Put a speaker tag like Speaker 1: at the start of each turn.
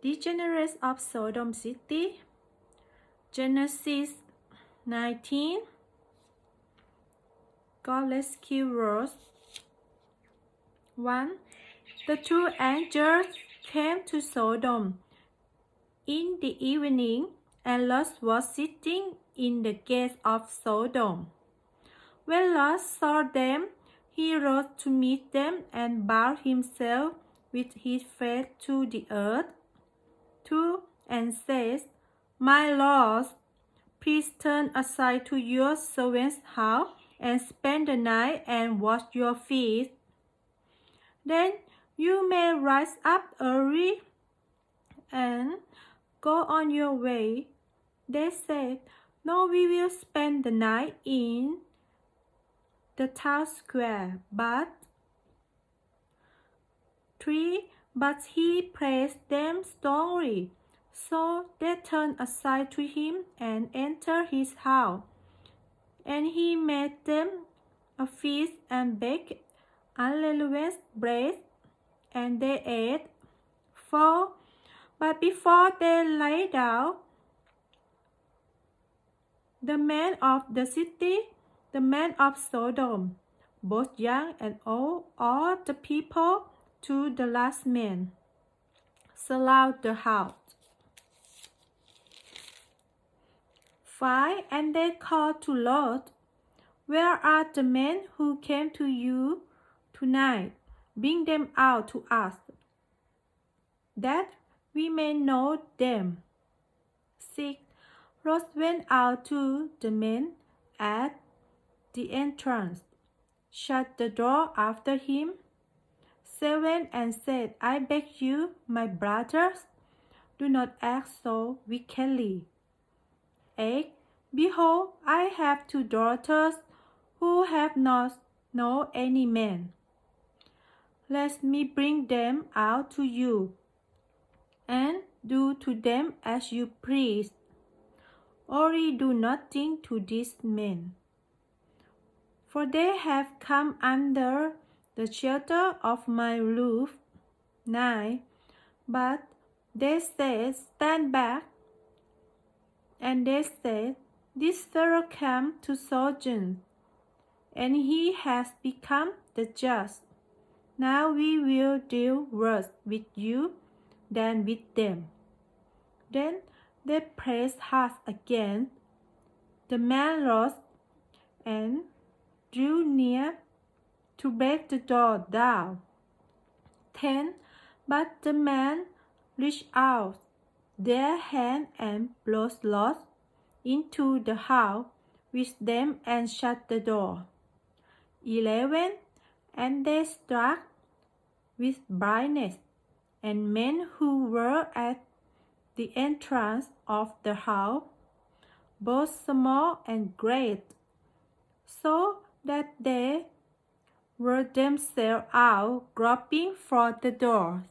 Speaker 1: Degenerate of Sodom City. Genesis 19. God rescue Lot. 1. The two angels came to Sodom in the evening, and Lot was sitting in the gate of Sodom. When Lot saw them, he rose to meet them and bowed himself with his face to the earth. 2. And says, My lords, please turn aside to your servant's house and spend the night and wash your feet. Then you may rise up early and go on your way. They said, No, we will spend the night in the town square. But 3. But he praised them strongly. So they turned aside to him and entered his house. And he made them a feast and baked unleavened bread, and they ate. 4. But before they lay down, the men of the city, the men of Sodom, both young and old, all the people to the last man, surrounded the house. 5. And they called to Lot, Where are the men who came to you tonight? Bring them out to us, that we may know them. 6. Lot went out to the men at the entrance, shut the door after him. 7. And said, I beg you, my brothers, do not act so wickedly. 8. Behold, I have 2 daughters who have not known any man. Let me bring them out to you, and do to them as you please. Only do nothing to these men, for they have come under the shelter of my roof. 9. But they said, Stand back. And they said, This fellow came to sojourn, and he has become the judge. Now we will deal worse with you than with them. Then they pressed hard against the man rose and drew near to break the door down. 10. But the man reached out their hand and brought Lot into the house with them and shut the door. 11. And they struck with blindness, and men who were at the entrance of the house, both small and great, so that they were themselves out groping for the door.